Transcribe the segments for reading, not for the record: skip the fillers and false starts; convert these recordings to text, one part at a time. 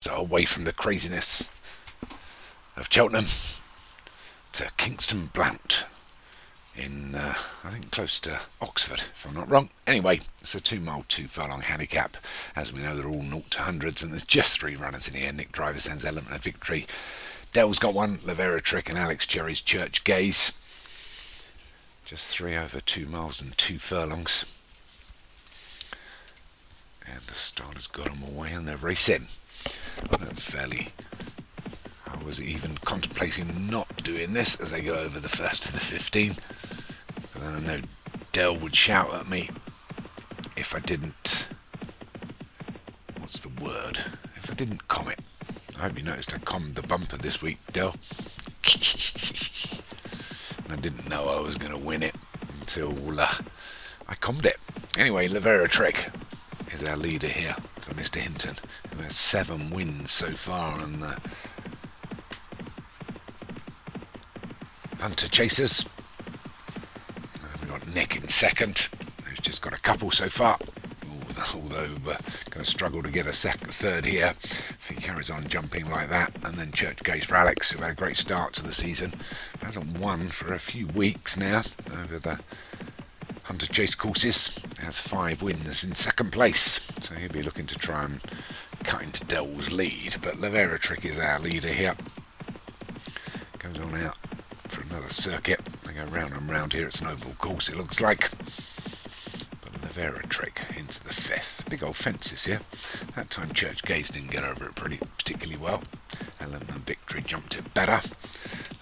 So away from the craziness of Cheltenham to Kingston Blount in, I think, close to Oxford, if I'm not wrong. Anyway, it's a 2 mile, 2 furlong handicap. As we know, they're all 0 to 100s, and there's just 3 runners in here. Nick Driver sends Element of Victory. Dell's got one, Lavera Trick, and Alex Cherry's Church Gaze. Just 3 over 2 miles and 2 furlongs. And the starter's got them away, and they're racing. I was even contemplating not doing this as they go over the first of the 15. But then I know Dell would shout at me if I didn't... What's the word? If I didn't comment. I hope you noticed I commed the bumper this week, Dell. And I didn't know I was going to win it until I commed it. Anyway, Lavera Trick is our leader here for Mr. Hinton, who has 7 wins so far on the Hunter Chasers. We've got Nick in second, who's just got a couple so far, although going to struggle to get a third here if he carries on jumping like that. And then Church Gaze for Alex, who had a great start to the season, hasn't won for a few weeks now over the Hunter Chase courses. Has 5 wins in second place, so he'll be looking to try and cut into Dell's lead. But Lavera Trick is our leader here. Goes on out for another circuit. They go round and round here. It's an oval course, it looks like. But Lavera Trick into the 5th. Big old fences here. That time Church Gaze didn't get over it particularly well. Element of Victory jumped it better.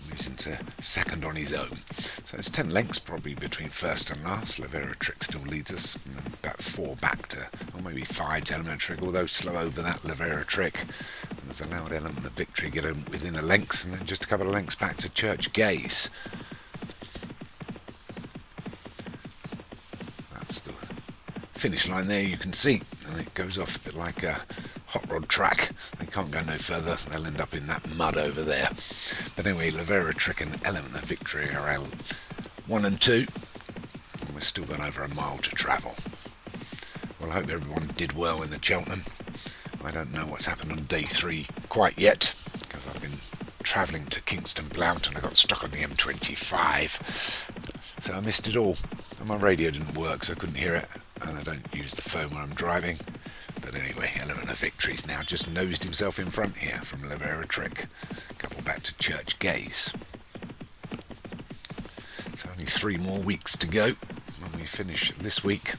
Moves into second on his own. So it's 10 lengths probably between first and last. Lavera Trick still leads us. And then about 4 back to, or maybe 5 to Element of Trick, although slow over that Lavera Trick. And has allowed Element of Victory to get him within a length, and then just a couple of lengths back to Church Gaze. That's the finish line there, you can see, and it goes off a bit like a hot rod track. They can't go no further, they'll end up in that mud over there. But anyway, Lavera Trick and Element of Victory are out 1 and 2, and we've still got over a mile to travel. Well, I hope everyone did well in the Cheltenham. I don't know what's happened on day 3 quite yet, because I've been travelling to Kingston Blount and I got stuck on the M25, so I missed it all. And my radio didn't work, so I couldn't hear it, and I don't use the phone when I'm driving. But anyway, Element of Victory's now just nosed himself in front here from Lavera Trick. A couple back to Church Gaze. So only 3 more weeks to go when we finish this week.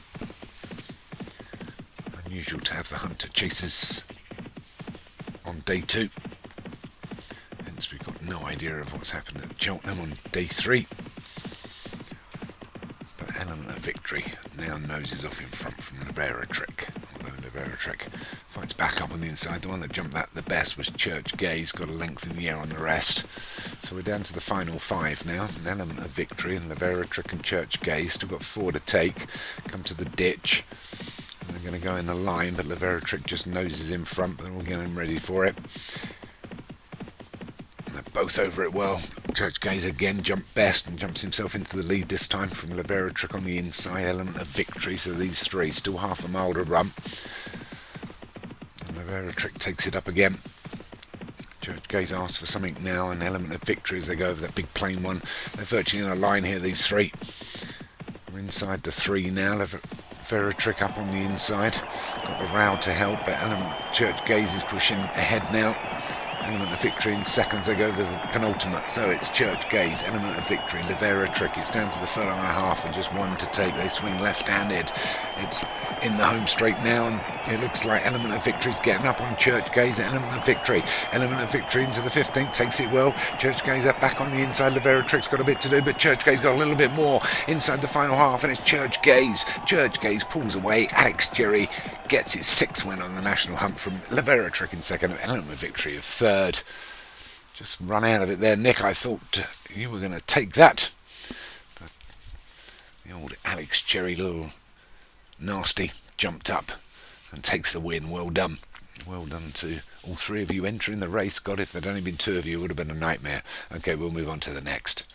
Unusual to have the Hunter Chasers on day 2. Hence we've got no idea of what's happened at Cheltenham on day 3. But Element of Victory now noses off in front from Lavera Trick. Although Lavera Trick fights back up on the inside. The one that jumped that the best was Church Gaze, got a length in the air on the rest. So we're down to the final 5 now. An Element of Victory and Lavera Trick and Church Gaze. Still got 4 to take. Come to the ditch. They're going to go in the line, but Lavera Trick just noses in front. They're all getting ready for it. And they're both over it well. Church Gaze again jumped best and jumps himself into the lead this time from Lavera Trick on the inside. Element of Victory, so these 3 still half a mile to run. And Lavera Trick takes it up again. Church Gaze asks for something now, and Element of Victory as they go over that big plain one. They're virtually in a line here, these 3. We're inside the 3 now. Lavera Trick up on the inside. Got the row to help, but Church Gaze is pushing ahead now. Element of Victory in seconds. They go over the penultimate. So it's Church Gaze, Element of Victory, Lavera Trick. It's down to the furlong and a half and just 1 to take. They swing left-handed. It's in the home straight now, and it looks like Element of Victory's getting up on Church Gaze. Element of Victory. Element of Victory into the 15th. Takes it well. Church Gaze up back on the inside. Lavera Trick's got a bit to do, but Church Gaze got a little bit more inside the final half, and it's Church Gaze. Church Gaze pulls away. Alex Cherry gets his 6th win on the national hunt from Lavera Trick in second, Element of Victory of third. Just run out of it there, Nick. I thought you were going to take that. But the old Alex Cherry, little nasty, jumped up and takes the win. Well done. Well done to all 3 of you entering the race. God, if there'd only been 2 of you, it would have been a nightmare. Okay, we'll move on to the next.